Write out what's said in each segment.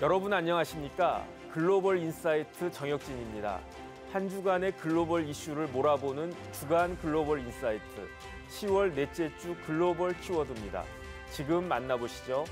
여러분 안녕하십니까? 글로벌 인사이트 정혁진입니다. 한 주간의 글로벌 이슈를 몰아보는 주간 글로벌 인사이트 10월 넷째 주 글로벌 키워드입니다. 지금 만나보시죠.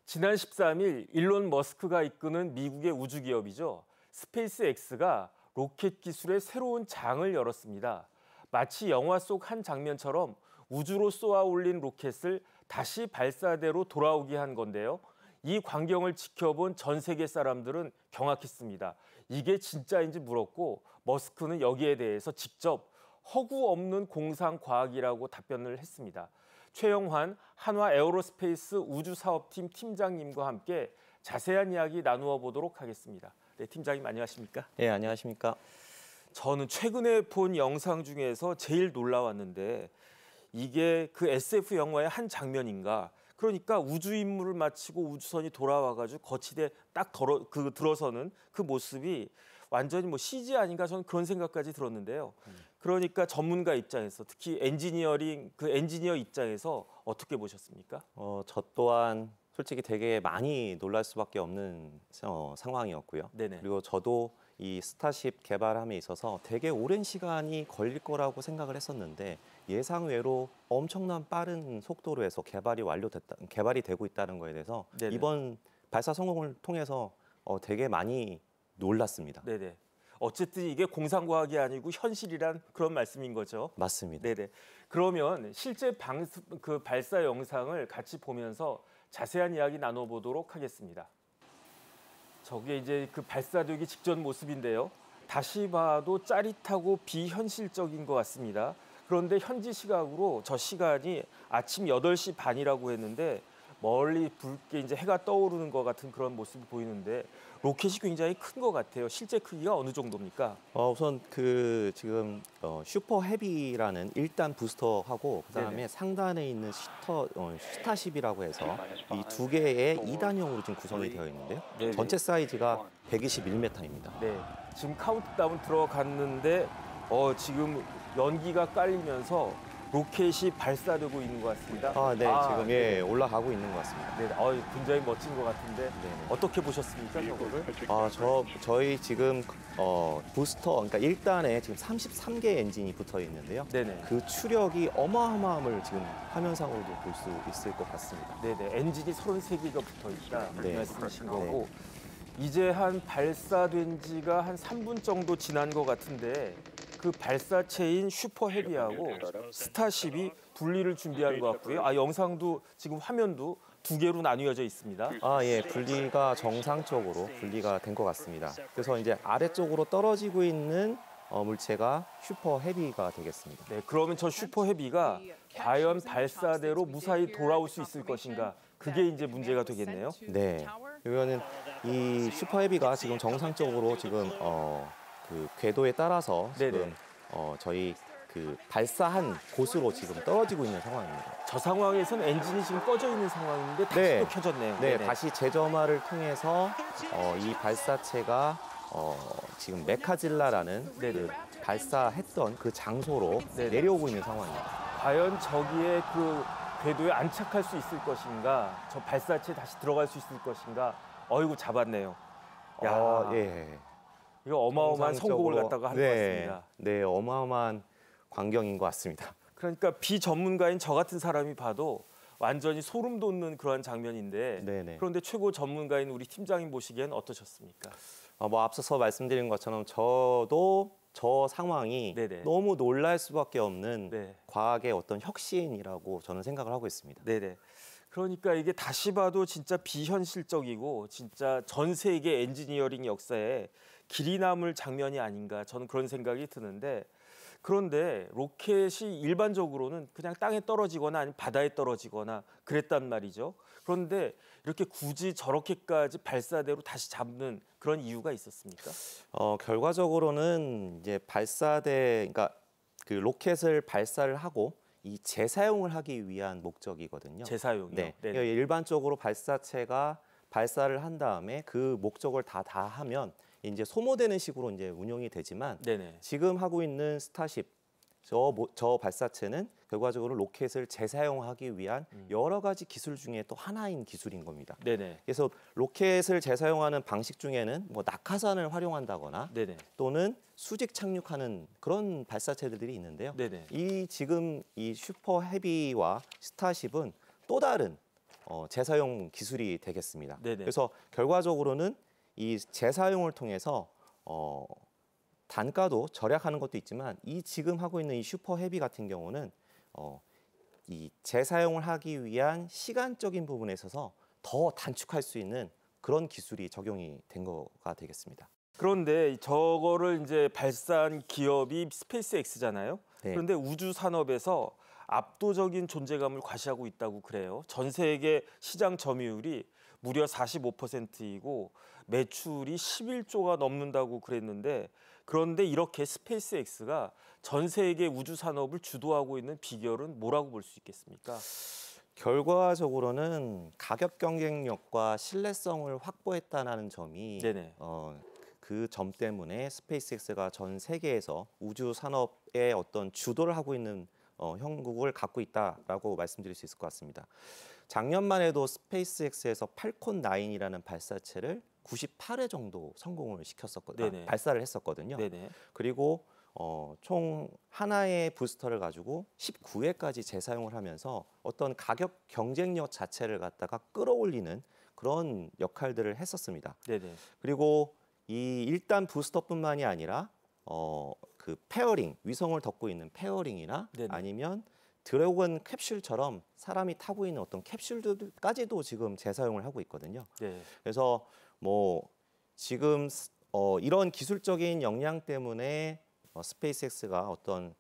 지난 13일 일론 머스크가 이끄는 미국의 우주기업이죠. 스페이스X가 로켓 기술의 새로운 장을 열었습니다. 마치 영화 속 한 장면처럼 우주로 쏘아 올린 로켓을 다시 발사대로 돌아오게 한 건데요. 이 광경을 지켜본 전 세계 사람들은 경악했습니다. 이게 진짜인지 물었고 머스크는 여기에 대해서 직접 허구 없는 공상 과학이라고 답변을 했습니다. 최영환 한화 에어로스페이스 우주사업팀 팀장님과 함께 자세한 이야기 나누어 보도록 하겠습니다. 네, 팀장님 안녕하십니까? 네, 안녕하십니까? 저는 최근에 본 영상 중에서 제일 놀라웠는데 이게 그 SF 영화의 한 장면인가? 그러니까 우주 임무를 마치고 우주선이 돌아와가지고 거치대 딱 들어서는 그 모습이 완전히 뭐 CG 아닌가 저는 그런 생각까지 들었는데요. 그러니까 전문가 입장에서 특히 엔지니어 입장에서 어떻게 보셨습니까? 저 또한 솔직히 되게 많이 놀랄 수밖에 없는 상황이었고요. 네네. 그리고 저도 이 스타쉽 개발함에 있어서 되게 오랜 시간이 걸릴 거라고 생각을 했었는데 예상외로 엄청난 빠른 속도로 해서 개발이 되고 있다는 거에 대해서 네네. 이번 발사 성공을 통해서 되게 많이 놀랐습니다. 네네. 어쨌든 이게 공상과학이 아니고 현실이란 그런 말씀인 거죠. 맞습니다. 네네. 그러면 실제 그 발사 영상을 같이 보면서 자세한 이야기 나눠보도록 하겠습니다. 저게 이제 그 발사되기 직전 모습인데요. 다시 봐도 짜릿하고 비현실적인 것 같습니다. 그런데 현지 시각으로 저 시간이 아침 8시 반이라고 했는데 멀리 붉게 이제 해가 떠오르는 것 같은 그런 모습이 보이는데 로켓이 굉장히 큰 것 같아요. 실제 크기가 어느 정도입니까? 우선 지금 슈퍼 헤비라는 1단 부스터하고 그다음에 네네. 상단에 있는 스타쉽이라고 해서 이 두 개의 2단형으로 지금 구성이 되어 있는데요. 네네. 전체 사이즈가 121m입니다. 네. 지금 카운트다운 들어갔는데 지금 연기가 깔리면서 로켓이 발사되고 있는 것 같습니다. 네, 지금 올라가고 있는 것 같습니다. 네, 굉장히 멋진 것 같은데 네네. 어떻게 보셨습니까, 저거를? 저희 지금 부스터, 그러니까 1단에 지금 33개의 엔진이 붙어 있는데요. 네네. 그 추력이 어마어마함을 지금 화면상으로도 볼 수 있을 것 같습니다. 네네. 엔진이 33개가 붙어 있다 네. 말씀하신 거고 이제 한 발사된 지가 한 3분 정도 지난 것 같은데 그 발사체인 슈퍼 헤비하고 스타쉽이 분리를 준비한 것 같고요. 영상도 지금 화면도 두 개로 나뉘어져 있습니다. 예, 분리가 정상적으로 분리가 된 것 같습니다. 그래서 이제 아래쪽으로 떨어지고 있는 물체가 슈퍼 헤비가 되겠습니다. 네, 그러면 저 슈퍼 헤비가 과연 발사대로 무사히 돌아올 수 있을 것인가? 그게 이제 문제가 되겠네요. 네, 이거는 이 슈퍼 헤비가 지금 정상적으로 지금 그 궤도에 따라서 지금 저희 그 발사한 곳으로 지금 떨어지고 있는 상황입니다. 저 상황에서는 엔진이 지금 꺼져 있는 상황인데 다시 네. 또 켜졌네요. 네, 네네. 다시 재점화를 통해서 이 발사체가 지금 메카질라라는 그 발사했던 그 장소로 네네. 내려오고 있는 상황입니다. 과연 저기에 그 궤도에 안착할 수 있을 것인가? 저 발사체 다시 들어갈 수 있을 것인가? 어이구 잡았네요. 야, 예. 이거 어마어마한 성공을 갖다가 한 것 같습니다. 네, 어마어마한 광경인 것 같습니다. 그러니까 비전문가인 저 같은 사람이 봐도 완전히 소름 돋는 그런 장면인데 네네. 그런데 최고 전문가인 우리 팀장님 보시기엔 어떠셨습니까? 앞서서 말씀드린 것처럼 저도 저 상황이 네네. 너무 놀랄 수밖에 없는 네. 과학의 어떤 혁신이라고 저는 생각을 하고 있습니다. 네네. 그러니까 이게 다시 봐도 진짜 비현실적이고 진짜 전 세계 엔지니어링 역사에 길이 남을 장면이 아닌가 저는 그런 생각이 드는데 그런데 로켓이 일반적으로는 그냥 땅에 떨어지거나 아니면 바다에 떨어지거나 그랬단 말이죠. 그런데 이렇게 굳이 저렇게까지 발사대로 다시 잡는 그런 이유가 있었습니까? 결과적으로는 이제 그러니까 그 로켓을 발사를 하고 이 재사용을 하기 위한 목적이거든요. 재사용이요? 네. 네네. 일반적으로 발사체가 발사를 한 다음에 그 목적을 다 하면 이제 소모되는 식으로 이제 운영이 되지만 네네. 지금 하고 있는 스타쉽 저 발사체는 결과적으로 로켓을 재사용하기 위한 여러 가지 기술 중에 또 하나인 기술인 겁니다. 네네. 그래서 로켓을 재사용하는 방식 중에는 뭐 낙하산을 활용한다거나 네네. 또는 수직 착륙하는 그런 발사체들이 있는데요. 네네. 지금 이 슈퍼 헤비와 스타쉽은 또 다른 재사용 기술이 되겠습니다. 네네. 그래서 결과적으로는 이 재사용을 통해서 단가도 절약하는 것도 있지만 이 지금 하고 있는 이 슈퍼 헤비 같은 경우는 이 재사용을 하기 위한 시간적인 부분에 있어서 더 단축할 수 있는 그런 기술이 적용이 된 거가 되겠습니다. 그런데 저거를 이제 발사한 기업이 스페이스X잖아요. 네. 그런데 우주 산업에서 압도적인 존재감을 과시하고 있다고 그래요. 전 세계 시장 점유율이 무려 45%이고 매출이 11조가 넘는다고 그랬는데 그런데 이렇게 스페이스X가 전 세계 우주 산업을 주도하고 있는 비결은 뭐라고 볼 수 있겠습니까? 결과적으로는 가격 경쟁력과 신뢰성을 확보했다는 점이 네네. 그 점 때문에 스페이스X가 전 세계에서 우주 산업의 어떤 주도를 하고 있는 형국을 갖고 있다라고 말씀드릴 수 있을 것 같습니다. 작년만 해도 스페이스X에서 팔콘 9이라는 발사체를 98회 정도 성공을 시켰었거든요. 발사를 했었거든요. 네네. 그리고 총 하나의 부스터를 가지고 19회까지 재사용을 하면서 어떤 가격 경쟁력 자체를 갖다가 끌어올리는 그런 역할들을 했었습니다. 네네. 그리고 이 일단 부스터뿐만이 아니라 그 페어링, 위성을 덮고 있는 페어링이나 네네. 아니면 드래곤 캡슐처럼 사람이 타고 있는 어떤 캡슐들까지도 지금 재사용을 하고 있거든요. 네. 그래서 뭐 지금 이런 기술적인 역량 때문에 스페이스X가 어떤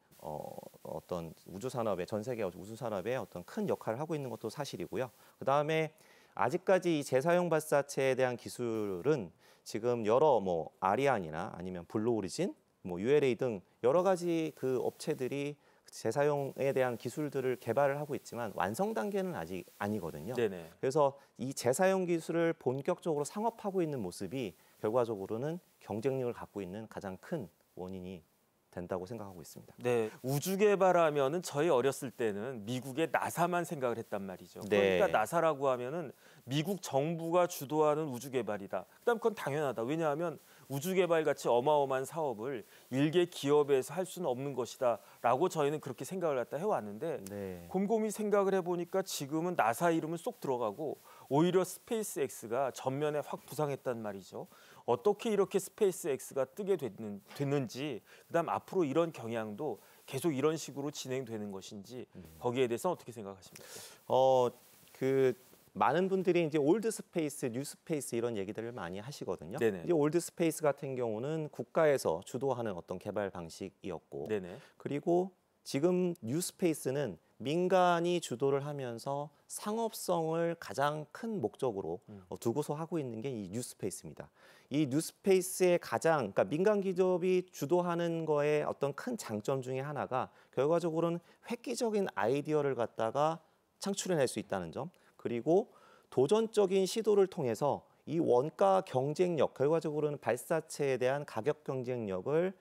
우주 산업의 전 세계 우주 산업에 어떤 큰 역할을 하고 있는 것도 사실이고요. 그 다음에 아직까지 이 재사용 발사체에 대한 기술은 지금 여러 뭐 아리안이나 아니면 블루 오리진, 뭐 ULA 등 여러 가지 그 업체들이 재사용에 대한 기술들을 개발을 하고 있지만 완성 단계는 아직 아니거든요. 네네. 그래서 이 재사용 기술을 본격적으로 상업하고 있는 모습이 결과적으로는 경쟁력을 갖고 있는 가장 큰 원인이 된다고 생각하고 있습니다. 네, 우주 개발하면은 저희 어렸을 때는 미국의 나사만 생각을 했단 말이죠. 네. 그러니까 나사라고 하면은 미국 정부가 주도하는 우주 개발이다. 그다음 그건 당연하다. 왜냐하면 우주 개발 같이 어마어마한 사업을 일개 기업에서 할 수는 없는 것이다라고 저희는 그렇게 생각을 갖다 해왔는데 네. 곰곰이 생각을 해보니까 지금은 나사 이름은 쏙 들어가고 오히려 스페이스X가 전면에 확 부상했단 말이죠. 어떻게 이렇게 스페이스X가 뜨게 됐는지, 그다음 앞으로 이런 경향도 계속 이런 식으로 진행되는 것인지 거기에 대해서 어떻게 생각하십니까? 그 많은 분들이 이제 올드 스페이스, 뉴 스페이스 이런 얘기들을 많이 하시거든요. 네네. 이제 올드 스페이스 같은 경우는 국가에서 주도하는 어떤 개발 방식이었고, 네네. 그리고 지금 뉴 스페이스는 민간이 주도를 하면서 상업성을 가장 큰 목적으로 두고서 하고 있는 게 이 뉴 스페이스입니다. 이 뉴 스페이스의 그러니까 민간 기업이 주도하는 거에 어떤 큰 장점 중에 하나가 결과적으로는 획기적인 아이디어를 갖다가 창출해낼 수 있다는 점, 그리고 도전적인 시도를 통해서 이 원가 경쟁력, 결과적으로는 발사체에 대한 가격 경쟁력을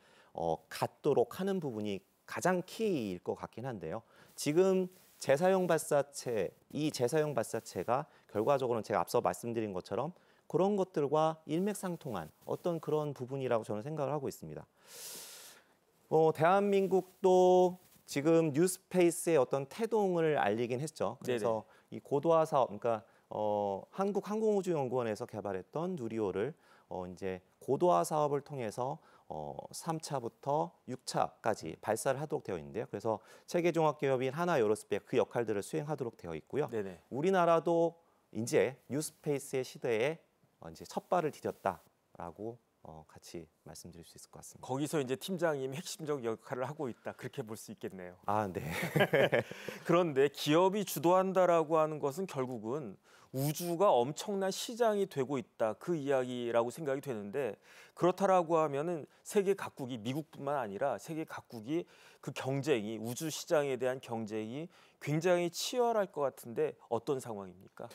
갖도록 하는 부분이 가장 키일 것 같긴 한데요. 지금 재사용 발사체가 결과적으로는 제가 앞서 말씀드린 것처럼 그런 것들과 일맥상통한 어떤 그런 부분이라고 저는 생각을 하고 있습니다. 대한민국도 지금 뉴스페이스의 어떤 태동을 알리긴 했죠. 그래서 네네. 이 고도화 사업, 그러니까 한국항공우주연구원에서 개발했던 누리호를 이제 고도화 사업을 통해서 3차부터 6차까지 발사를 하도록 되어 있는데요. 그래서 체계종합기업인 하나에어로스페이스 그 역할들을 수행하도록 되어 있고요. 네네. 우리나라도 이제 뉴스페이스의 시대에 이제 첫 발을 디뎠다라고 같이 말씀드릴 수 있을 것 같습니다. 거기서 이제 팀장님이 핵심적 역할을 하고 있다. 그렇게 볼 수 있겠네요. 아, 네. 그런데 기업이 주도한다라고 하는 것은 결국은 우주가 엄청난 시장이 되고 있다. 그 이야기라고 생각이 되는데 그렇다라고 하면은 세계 각국이 미국뿐만 아니라 세계 각국이 그 경쟁이 우주 시장에 대한 경쟁이 굉장히 치열할 것 같은데 어떤 상황입니까?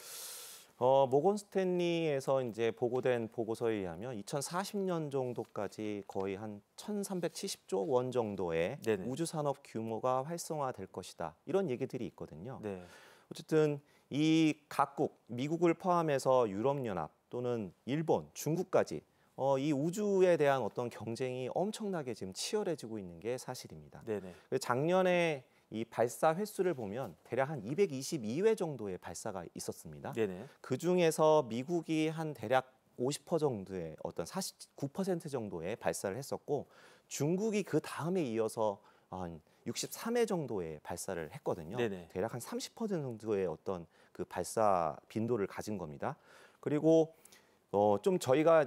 모건 스탠리에서 이제 보고된 보고서에 의하면 2040년 정도까지 거의 한 1,370조 원 정도의 네네. 우주 산업 규모가 활성화될 것이다. 이런 얘기들이 있거든요. 네. 어쨌든 이 각국, 미국을 포함해서 유럽연합 또는 일본, 중국까지 이 우주에 대한 어떤 경쟁이 엄청나게 지금 치열해지고 있는 게 사실입니다. 네네. 작년에 이 발사 횟수를 보면 대략 한 222회 정도의 발사가 있었습니다. 네네. 그 중에서 미국이 한 대략 50% 정도의 어떤 49% 정도의 발사를 했었고 중국이 그 다음에 이어서 한 63회 정도의 발사를 했거든요. 네네. 대략 한 30% 정도의 어떤 그 발사 빈도를 가진 겁니다. 그리고 좀 저희가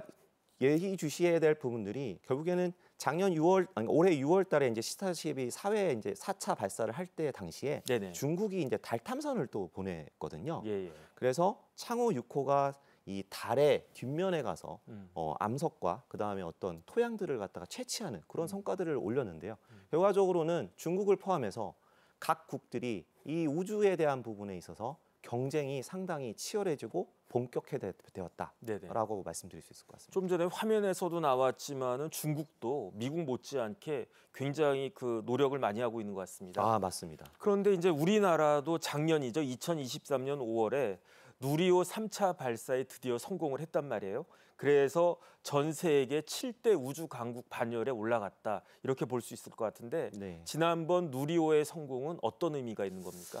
예의주시해야 될 부분들이 결국에는 작년 6월 아니 올해 6월 달에 이제 스타쉽이 4회 이제 4차 발사를 할 때 당시에 네네. 중국이 이제 달 탐선을 또 보냈거든요. 예. 그래서 창호 6호가 이 달의 뒷면에 가서 음. 암석과 그다음에 어떤 토양들을 갖다가 채취하는 그런 성과들을 올렸는데요. 결과적으로는 중국을 포함해서 각 국들이 이 우주에 대한 부분에 있어서 경쟁이 상당히 치열해지고 본격화되었다라고 네네. 말씀드릴 수 있을 것 같습니다. 좀 전에 화면에서도 나왔지만은 중국도 미국 못지않게 굉장히 그 노력을 많이 하고 있는 것 같습니다. 아, 맞습니다. 그런데 이제 우리나라도 작년이죠. 2023년 5월에 누리호 3차 발사에 드디어 성공을 했단 말이에요. 그래서 전 세계 7대 우주 강국 반열에 올라갔다. 이렇게 볼 수 있을 것 같은데 네. 지난번 누리호의 성공은 어떤 의미가 있는 겁니까?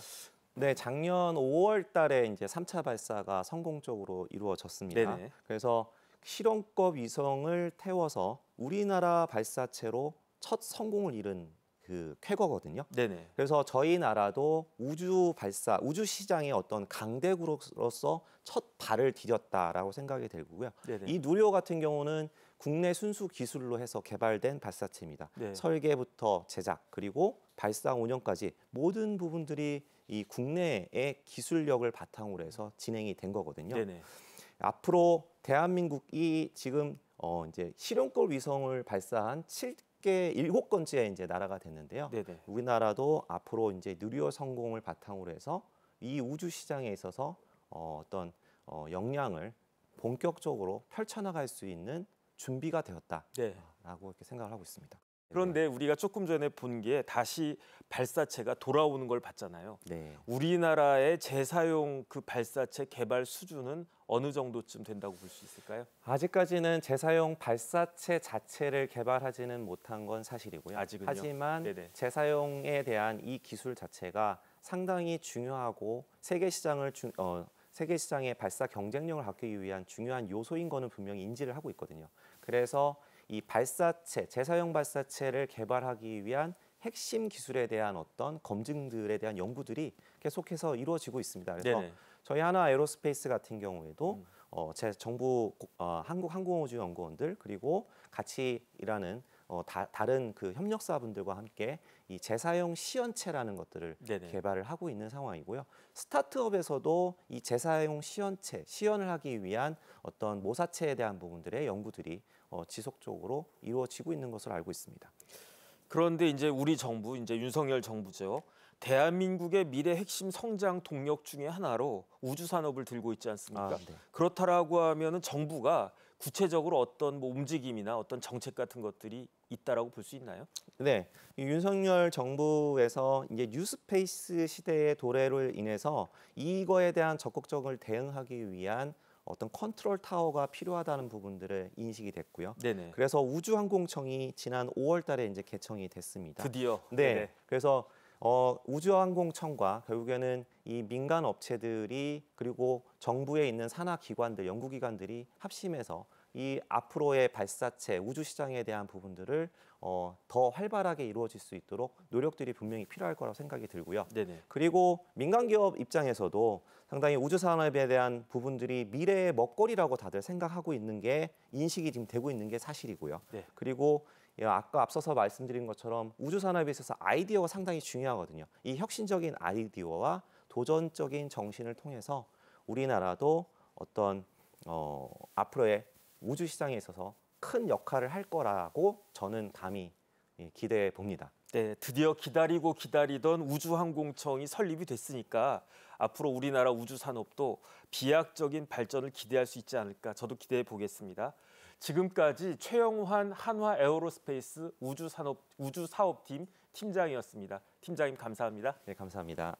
네, 작년 5월 달에 이제 3차 발사가 성공적으로 이루어졌습니다. 네네. 그래서 실험급 위성을 태워서 우리나라 발사체로 첫 성공을 이룬 그 쾌거거든요. 네네. 그래서 저희 나라도 우주 시장의 어떤 강대국으로서 첫 발을 디뎠다라고 생각이 들고요. 네네. 이 누리호 같은 경우는 국내 순수 기술로 해서 개발된 발사체입니다. 네. 설계부터 제작 그리고 발사 운영까지 모든 부분들이 이 국내의 기술력을 바탕으로 해서 진행이 된 거거든요. 네네. 앞으로 대한민국이 지금 이제 실용급 위성을 발사한 7번째 이제 나라가 됐는데요. 네네. 우리나라도 앞으로 이제 누리호 성공을 바탕으로 해서 이 우주 시장에 있어서 어떤 역량을 본격적으로 펼쳐나갈 수 있는 준비가 되었다라고 네. 이렇게 생각을 하고 있습니다. 그런데 우리가 조금 전에 본 게 다시 발사체가 돌아오는 걸 봤잖아요. 네. 우리나라의 재사용 그 발사체 개발 수준은 어느 정도쯤 된다고 볼 수 있을까요? 아직까지는 재사용 발사체 자체를 개발하지는 못한 건 사실이고요. 아직은요? 하지만 네네. 재사용에 대한 이 기술 자체가 상당히 중요하고 세계 시장의 발사 경쟁력을 갖기 위한 중요한 요소인 거는 분명히 인지를 하고 있거든요. 그래서 이 재사용 발사체를 개발하기 위한 핵심 기술에 대한 어떤 검증들에 대한 연구들이 계속해서 이루어지고 있습니다. 그래서 네네. 저희 하나에로스페이스 같은 경우에도 제 정부 한국항공우주연구원들 그리고 같이 일하는 다른 그 협력사분들과 함께 이 재사용 시연체라는 것들을 네네. 개발을 하고 있는 상황이고요. 스타트업에서도 이 재사용 시연을 하기 위한 어떤 모사체에 대한 부분들의 연구들이 지속적으로 이루어지고 있는 것으로 알고 있습니다. 그런데 이제 우리 정부, 이제 윤석열 정부죠. 대한민국의 미래 핵심 성장 동력 중에 하나로 우주 산업을 들고 있지 않습니까? 네. 그렇다라고 하면은 정부가 구체적으로 어떤 뭐 움직임이나 어떤 정책 같은 것들이 있다라고 볼 수 있나요? 네, 이 윤석열 정부에서 이제 뉴스페이스 시대의 도래로 인해서 이거에 대한 적극적으로 대응하기 위한 어떤 컨트롤 타워가 필요하다는 부분들을 인식이 됐고요. 네네. 그래서 우주항공청이 지난 5월달에 이제 개청이 됐습니다. 드디어. 네, 네네. 그래서 우주항공청과 결국에는 이 민간 업체들이 그리고 정부에 있는 산하 기관들, 연구기관들이 합심해서 이 앞으로의 발사체, 우주 시장에 대한 부분들을 더 활발하게 이루어질 수 있도록 노력들이 분명히 필요할 거라고 생각이 들고요. 네네. 그리고 민간 기업 입장에서도 상당히 우주 산업에 대한 부분들이 미래의 먹거리라고 다들 생각하고 있는 게 인식이 지금 되고 있는 게 사실이고요. 네. 그리고 아까 앞서서 말씀드린 것처럼 우주 산업에 있어서 아이디어가 상당히 중요하거든요. 이 혁신적인 아이디어와 도전적인 정신을 통해서 우리나라도 어떤 앞으로의 우주 시장에 있어서 큰 역할을 할 거라고 저는 감히 기대해 봅니다. 네, 드디어 기다리고 기다리던 우주항공청이 설립이 됐으니까 앞으로 우리나라 우주 산업도 비약적인 발전을 기대할 수 있지 않을까 저도 기대해 보겠습니다. 지금까지 최영환 한화 에어로스페이스 우주사업팀 팀장이었습니다. 팀장님 감사합니다. 네, 감사합니다.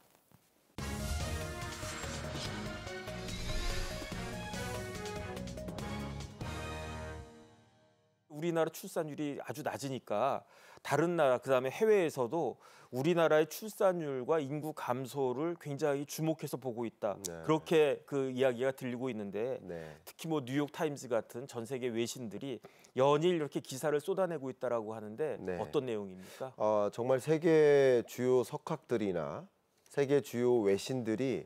우리나라 출산율이 아주 낮으니까 다른 나라 그다음에 해외에서도 우리나라의 출산율과 인구 감소를 굉장히 주목해서 보고 있다. 네. 그렇게 그 이야기가 들리고 있는데 네. 특히 뭐 뉴욕 타임즈 같은 전 세계 외신들이 연일 이렇게 기사를 쏟아내고 있다라고 하는데 네. 어떤 내용입니까? 정말 세계 주요 석학들이나 세계 주요 외신들이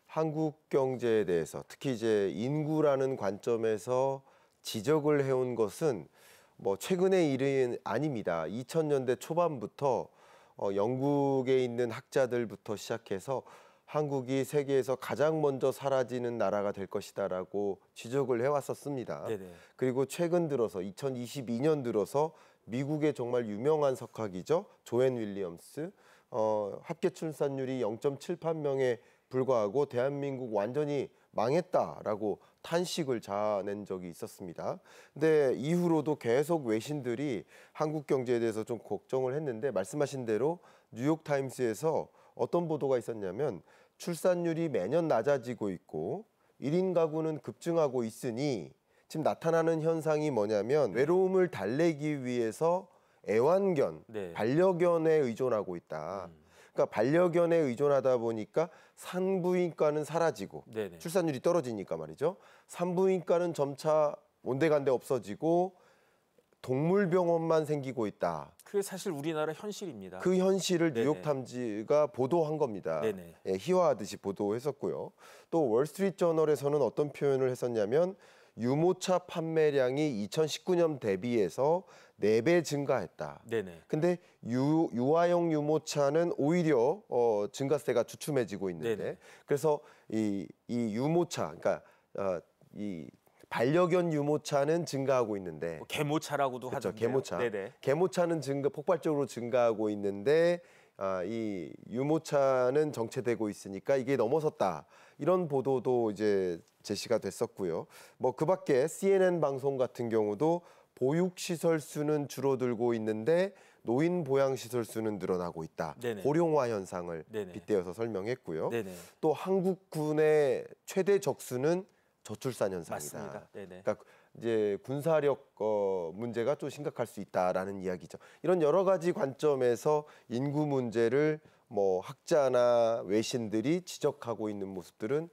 한국 경제에 대해서 특히 이제 인구라는 관점에서 지적을 해온 것은 뭐 최근의 일은 아닙니다. 2000년대 초반부터 영국에 있는 학자들부터 시작해서 한국이 세계에서 가장 먼저 사라지는 나라가 될 것이다라고 지적을 해왔었습니다. 네네. 그리고 최근 들어서 2022년 들어서 미국의 정말 유명한 석학이죠. 조앤 윌리엄스 합계 출산율이 0.78명에 불과하고 대한민국 완전히 망했다라고 탄식을 자아낸 적이 있었습니다. 근데 이후로도 계속 외신들이 한국 경제에 대해서 좀 걱정을 했는데 말씀하신 대로 뉴욕타임스에서 어떤 보도가 있었냐면 출산율이 매년 낮아지고 있고 1인 가구는 급증하고 있으니 지금 나타나는 현상이 뭐냐면 외로움을 달래기 위해서 애완견, 네. 반려견에 의존하고 있다. 그러니까 반려견에 의존하다 보니까 산부인과는 사라지고 네네. 출산율이 떨어지니까 말이죠. 산부인과는 점차 온데간데 없어지고 동물병원만 생기고 있다. 그게 사실 우리나라 현실입니다. 그 현실을 네네. 뉴욕타임즈가 보도한 겁니다. 네네. 예, 희화하듯이 보도했었고요. 또 월스트리트저널에서는 어떤 표현을 했었냐면 유모차 판매량이 2019년 대비해서 4배 증가했다. 네네. 근데 유아용 유모차는 오히려 증가세가 주춤해지고 있는데 네네. 그래서 이 유모차, 그러니까 이 반려견 유모차는 증가하고 있는데 뭐 개모차라고도 그렇죠, 하던데요. 개모차. 네네. 개모차는 폭발적으로 증가하고 있는데 이 유모차는 정체되고 있으니까 이게 넘어섰다. 이런 보도도 이제 제시가 됐었고요. 뭐 그밖에 CNN 방송 같은 경우도 보육시설 수는 줄어들고 있는데 노인 보양시설 수는 늘어나고 있다. 네네. 고령화 현상을 네네. 빗대어서 설명했고요. 네네. 또 한국군의 최대 적수는 저출산 현상이다. 맞습니다. 네네. 그러니까 이제 군사력 문제가 좀 심각할 수 있다라는 이야기죠. 이런 여러 가지 관점에서 인구 문제를 뭐 학자나 외신들이 지적하고 있는 모습들은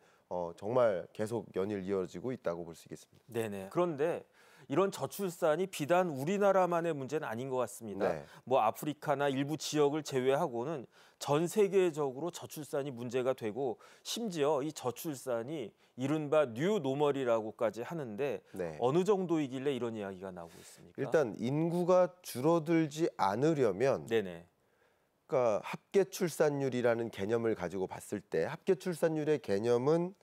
정말 계속 연일 이어지고 있다고 볼 수 있겠습니다. 네네. 그런데 이런 저출산이 비단 우리나라만의 문제는 아닌 것 같습니다. 네. 뭐 아프리카나 일부 지역을 제외하고는 전 세계적으로 저출산이 문제가 되고 심지어 이 저출산이 이른바 뉴노멀이라고까지 하는데 네. 어느 정도이길래 이런 이야기가 나오고 있습니까? 일단 인구가 줄어들지 않으려면 네네. 그러니까 합계 출산율이라는 개념을 가지고 봤을 때 합계 출산율의 개념은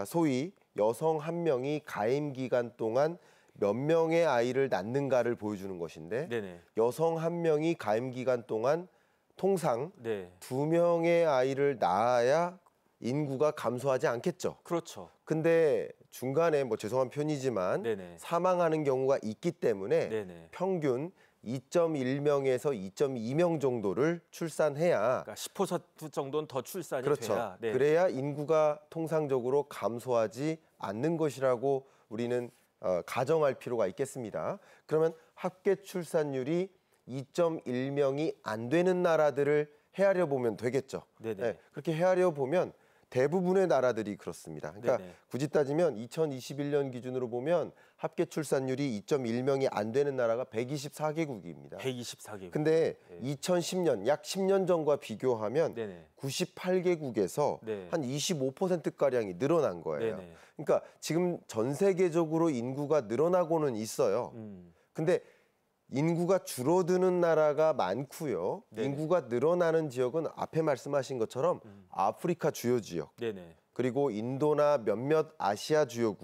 소위 여성 한 명이 가임 기간 동안 몇 명의 아이를 낳는가를 보여주는 것인데 네네. 여성 한 명이 가임 기간 동안 통상 네. 2명의 아이를 낳아야 인구가 감소하지 않겠죠. 그렇죠. 근데 중간에 뭐 죄송한 표현이지만 네네. 사망하는 경우가 있기 때문에 네네. 평균 2.1명에서 2.2명 정도를 출산해야 그러니까 10% 정도는 더 출산이 그렇죠. 돼야. 네. 그래야 인구가 통상적으로 감소하지 않는 것이라고 우리는 가정할 필요가 있겠습니다. 그러면 합계 출산율이 2.1명이 안 되는 나라들을 헤아려 보면 되겠죠. 네네. 네, 그렇게 헤아려 보면 대부분의 나라들이 그렇습니다. 그러니까 네네. 굳이 따지면 2021년 기준으로 보면 합계 출산율이 2.1명이 안 되는 나라가 124개국입니다. 124개국. 근데 네. 2010년 약 10년 전과 비교하면 네네. 98개국에서 네. 한 25%가량이 늘어난 거예요. 네네. 그러니까 지금 전 세계적으로 인구가 늘어나고는 있어요. 근데 인구가 줄어드는 나라가 많고요. 네네. 인구가 늘어나는 지역은 앞에 말씀하신 것처럼 아프리카 주요 지역, 네네. 그리고 인도나 몇몇 아시아 주요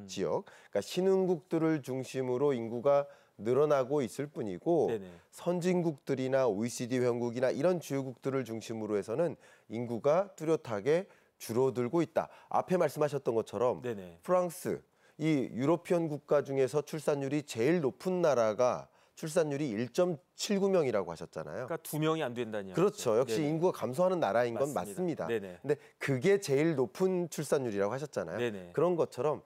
지역, 그러니까 신흥국들을 중심으로 인구가 늘어나고 있을 뿐이고 네네. 선진국들이나 OECD 회원국이나 이런 주요국들을 중심으로 해서는 인구가 뚜렷하게 줄어들고 있다. 앞에 말씀하셨던 것처럼 네네. 프랑스, 이 유로피언 국가 중에서 출산율이 제일 높은 나라가 출산율이 1.79명이라고 하셨잖아요. 그러니까 2명이 안 된다는 얘기죠. 그렇죠. 역시 네네. 인구가 감소하는 나라인 건 맞습니다. 맞습니다. 네네. 근데 그게 제일 높은 출산율이라고 하셨잖아요. 네네. 그런 것처럼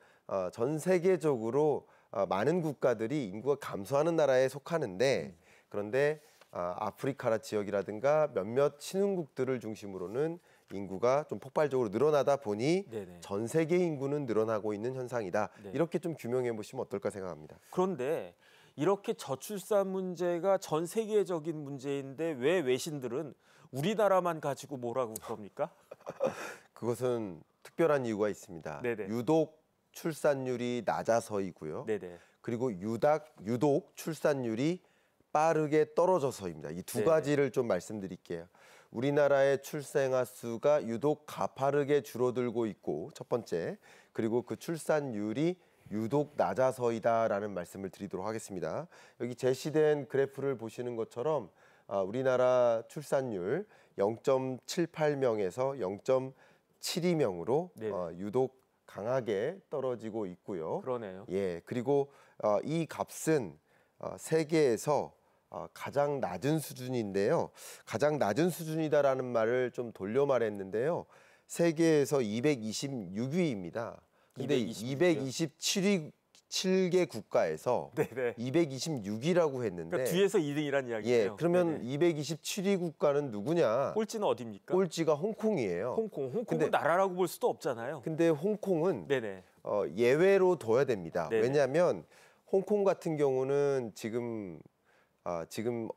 전 세계적으로 많은 국가들이 인구가 감소하는 나라에 속하는데 그런데 아프리카 지역이라든가 몇몇 신흥국들을 중심으로는 인구가 좀 폭발적으로 늘어나다 보니 네네. 전 세계 인구는 늘어나고 있는 현상이다. 네. 이렇게 좀 규명해 보시면 어떨까 생각합니다. 그런데 이렇게 저출산 문제가 전 세계적인 문제인데 왜 외신들은 우리나라만 가지고 뭐라고 그럽니까? 그것은 특별한 이유가 있습니다. 네네. 유독 출산율이 낮아서이고요. 네네. 그리고 유독 출산율이 빠르게 떨어져서입니다. 이 두 네네. 가지를 좀 말씀드릴게요. 우리나라의 출생아 수가 유독 가파르게 줄어들고 있고 첫 번째, 그리고 그 출산율이 유독 낮아서이다라는 말씀을 드리도록 하겠습니다. 여기 제시된 그래프를 보시는 것처럼 우리나라 출산율 0.78명에서 0.72명으로 유독 강하게 떨어지고 있고요. 그러네요. 예, 그리고 이 값은 세계에서 가장 낮은 수준인데요. 가장 낮은 수준이다라는 말을 좀 돌려 말했는데요. 세계에서 226위입니다. 근데 227개 국가에서 네네. 226위라고 했는데 그러니까 뒤에서 2등이란 이야기예요. 예, 그러면 네네. 227위 국가는 누구냐? 꼴찌는 어디입니까? 꼴찌가 홍콩이에요. 홍콩은 근데- 나라라고 볼 수도 없잖아요. 근데 홍콩은 네네. 예외로 둬야 됩니다. 네네. 왜냐하면 홍콩 같은 경우는 지금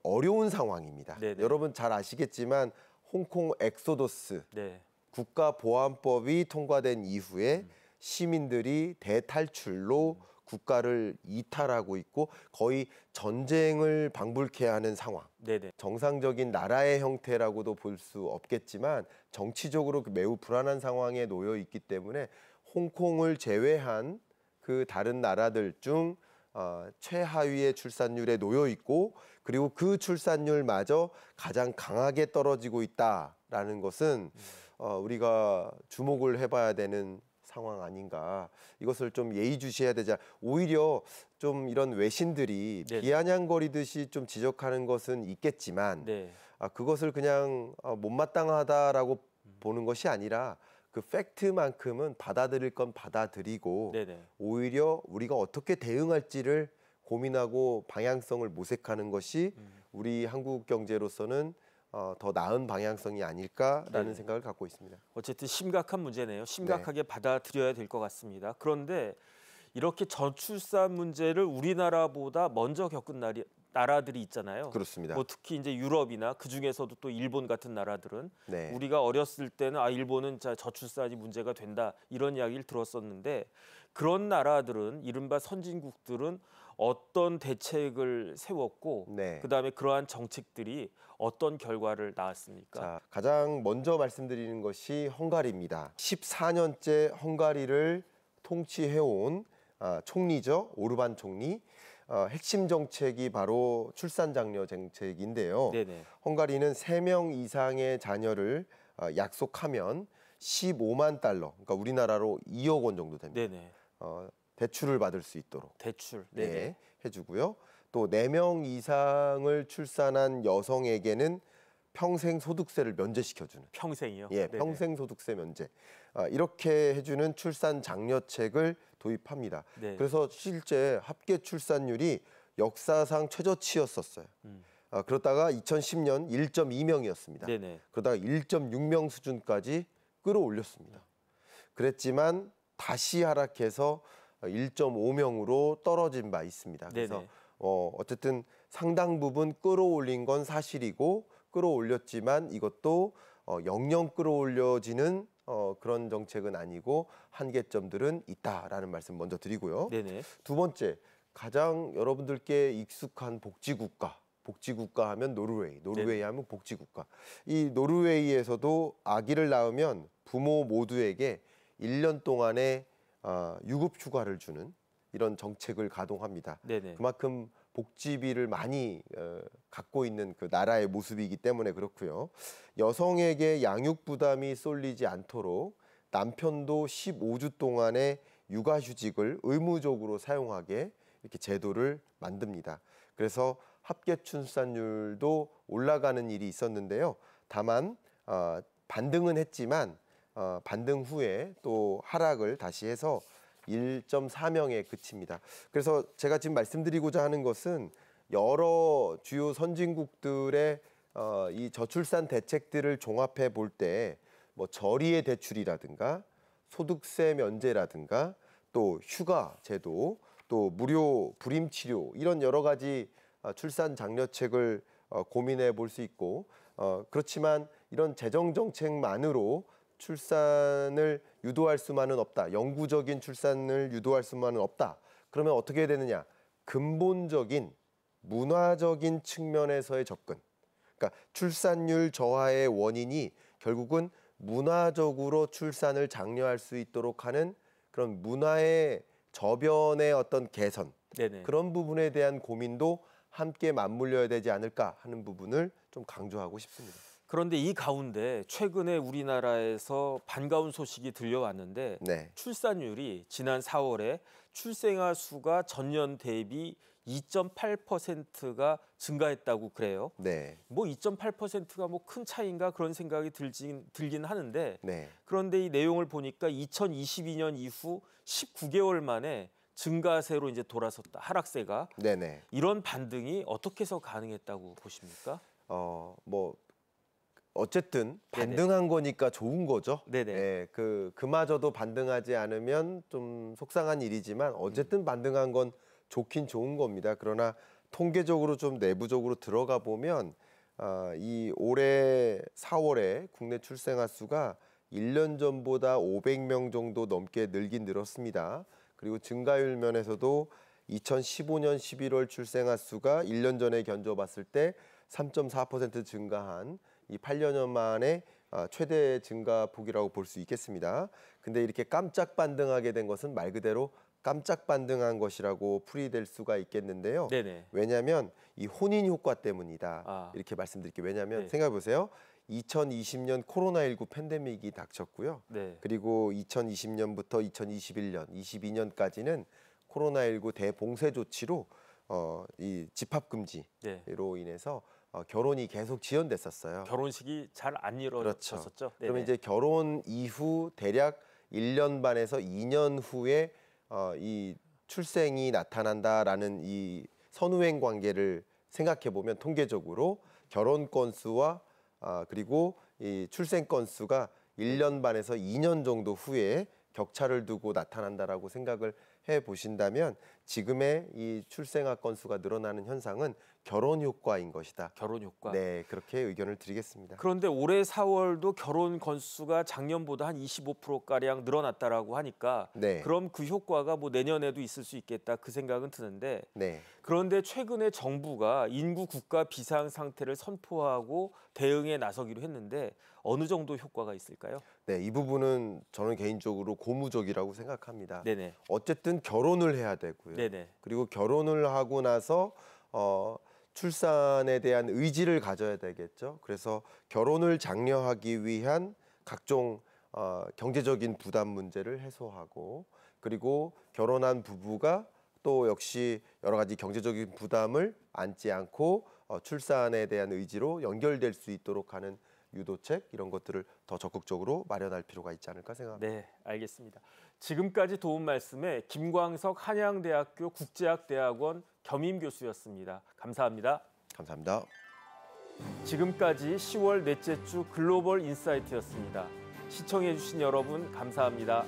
어려운 상황입니다. 네네. 여러분 잘 아시겠지만 홍콩 엑소더스 네. 국가보안법이 통과된 이후에 시민들이 대탈출로 국가를 이탈하고 있고 거의 전쟁을 방불케 하는 상황. 네네. 정상적인 나라의 형태라고도 볼 수 없겠지만 정치적으로 매우 불안한 상황에 놓여 있기 때문에 홍콩을 제외한 그 다른 나라들 중 최하위의 출산율에 놓여 있고 그리고 그 출산율마저 가장 강하게 떨어지고 있다라는 것은 우리가 주목을 해봐야 되는 상황 아닌가. 이것을 좀 예의주시해야 되자. 오히려 좀 이런 외신들이 네. 비아냥거리듯이 좀 지적하는 것은 있겠지만 네. 그것을 그냥 못마땅하다라고 보는 것이 아니라 그 팩트만큼은 받아들일 건 받아들이고 네네. 오히려 우리가 어떻게 대응할지를 고민하고 방향성을 모색하는 것이 우리 한국 경제로서는 더 나은 방향성이 아닐까라는 네. 생각을 갖고 있습니다. 어쨌든 심각한 문제네요. 심각하게 받아들여야 될 것 같습니다. 그런데 이렇게 저출산 문제를 우리나라보다 먼저 겪은 나라들이 있잖아요. 그렇습니다. 뭐 특히 이제 유럽이나 그 중에서도 또 일본 같은 나라들은 네. 우리가 어렸을 때는 일본은 저출산이 문제가 된다 이런 이야기를 들었었는데 그런 나라들은 이른바 선진국들은 어떤 대책을 세웠고 네. 그다음에 그러한 정책들이 어떤 결과를 낳았습니까? 자, 가장 먼저 말씀드리는 것이 헝가리입니다. 14년째 헝가리를 통치해온 총리죠. 오르반 총리. 핵심 정책이 바로 출산 장려 정책인데요. 네네. 헝가리는 3명 이상의 자녀를 약속하면 15만 달러, 그러니까 우리나라로 2억 원 정도 됩니다. 네네. 대출을 받을 수 있도록 대출. 네네. 네, 해주고요. 또 4명 이상을 출산한 여성에게는 평생 소득세를 면제시켜주는 평생이요. 예, 네네. 평생 소득세 면제 이렇게 해주는 출산 장려책을 도입합니다. 네. 그래서 실제 합계 출산율이 역사상 최저치였었어요. 그러다가 2010년 1.2명이었습니다. 네네. 그러다가 1.6명 수준까지 끌어올렸습니다. 그랬지만 다시 하락해서 1.5명으로 떨어진 바 있습니다. 그래서 네네. 어쨌든 상당 부분 끌어올린 건 사실이고 끌어올렸지만 이것도 영영 끌어올려지는 그런 정책은 아니고 한계점들은 있다라는 말씀 먼저 드리고요. 네네. 두 번째, 가장 여러분들께 익숙한 복지국가 하면 노르웨이 하면 복지국가. 이 노르웨이에서도 아기를 낳으면 부모 모두에게 1년 동안의 유급 휴가를 주는 이런 정책을 가동합니다. 네네. 그만큼 복지비를 많이 갖고 있는 그 나라의 모습이기 때문에 그렇고요. 여성에게 양육 부담이 쏠리지 않도록 남편도 15주 동안의 육아휴직을 의무적으로 사용하게 이렇게 제도를 만듭니다. 그래서 합계 출산율도 올라가는 일이 있었는데요. 다만 반등은 했지만 반등 후에 또 하락을 다시 해서 1.4명에 그칩니다. 그래서 제가 지금 말씀드리고자 하는 것은 여러 주요 선진국들의 이 저출산 대책들을 종합해 볼 때 뭐 저리의 대출이라든가 소득세 면제라든가 또 휴가 제도 또 무료 불임 치료 이런 여러 가지 출산 장려책을 고민해 볼 수 있고 그렇지만 이런 재정 정책만으로 출산을 유도할 수만은 없다. 영구적인 출산을 유도할 수만은 없다. 그러면 어떻게 되느냐? 근본적인 문화적인 측면에서의 접근. 그러니까 출산율 저하의 원인이 결국은 문화적으로 출산을 장려할 수 있도록 하는 그런 문화의 저변의 어떤 개선. 네네. 그런 부분에 대한 고민도 함께 맞물려야 되지 않을까 하는 부분을 좀 강조하고 싶습니다. 그런데 이 가운데 최근에 우리나라에서 반가운 소식이 들려왔는데 네. 출산율이 지난 4월에 출생아 수가 전년 대비 2.8%가 증가했다고 그래요. 네. 뭐 2.8%가 뭐 큰 차이인가 그런 생각이 들긴 하는데 네. 그런데 이 내용을 보니까 2022년 이후 19개월 만에 증가세로 이제 돌아섰다. 하락세가. 네네. 이런 반등이 어떻게 해서 가능했다고 보십니까? 뭐 어쨌든 네네. 반등한 거니까 좋은 거죠. 네네. 예, 그마저도 반등하지 않으면 좀 속상한 일이지만 어쨌든 반등한 건 좋긴 좋은 겁니다. 그러나 통계적으로 좀 내부적으로 들어가 보면 이 올해 4월에 국내 출생아 수가 1년 전보다 500명 정도 넘게 늘긴 늘었습니다. 그리고 증가율 면에서도 2015년 11월 출생아 수가 1년 전에 견져봤을 때 3.4% 증가한 이 8년 만에 최대 증가폭이라고 볼 수 있겠습니다. 근데 이렇게 깜짝 반등하게 된 것은 말 그대로 깜짝 반등한 것이라고 풀이될 수가 있겠는데요. 네네. 왜냐하면 이 혼인 효과 때문이다. 이렇게 말씀드릴게요. 왜냐하면 네. 생각해 보세요. 2020년 코로나19 팬데믹이 닥쳤고요. 네. 그리고 2020년부터 2021년, 22년까지는 코로나19 대봉쇄 조치로 이 집합 금지로 네. 인해서 결혼이 계속 지연됐었어요. 결혼식이 잘 안 이루어졌었죠. 그렇죠. 그러면 이제 결혼 이후 대략 1년 반에서 2년 후에 이 출생이 나타난다라는 이 선후행 관계를 생각해 보면 통계적으로 결혼 건수와 그리고 이 출생 건수가 1년 반에서 2년 정도 후에 격차를 두고 나타난다라고 생각을 해 보신다면 지금의 이 출생아 건수가 늘어나는 현상은 결혼 효과인 것이다. 결혼 효과. 네, 그렇게 의견을 드리겠습니다. 그런데 올해 4월도 결혼 건수가 작년보다 한 25%가량 늘어났다라고 하니까 네. 그럼 그 효과가 뭐 내년에도 있을 수 있겠다 그 생각은 드는데 네. 그런데 최근에 정부가 인구 국가 비상 상태를 선포하고 대응에 나서기로 했는데 어느 정도 효과가 있을까요? 네, 이 부분은 저는 개인적으로 고무적이라고 생각합니다. 네네. 어쨌든 결혼을 해야 되고요. 네네. 그리고 결혼을 하고 나서 출산에 대한 의지를 가져야 되겠죠. 그래서 결혼을 장려하기 위한 각종 경제적인 부담 문제를 해소하고 그리고 결혼한 부부가 또 역시 여러 가지 경제적인 부담을 안지 않고 출산에 대한 의지로 연결될 수 있도록 하는 유도책 이런 것들을 더 적극적으로 마련할 필요가 있지 않을까 생각합니다. 네, 알겠습니다. 지금까지 도움 말씀에 김광석 한양대학교 국제학대학원 겸임 교수였습니다. 감사합니다. 감사합니다. 지금까지 10월 넷째 주 글로벌 인사이트였습니다. 시청해 주신 여러분 감사합니다.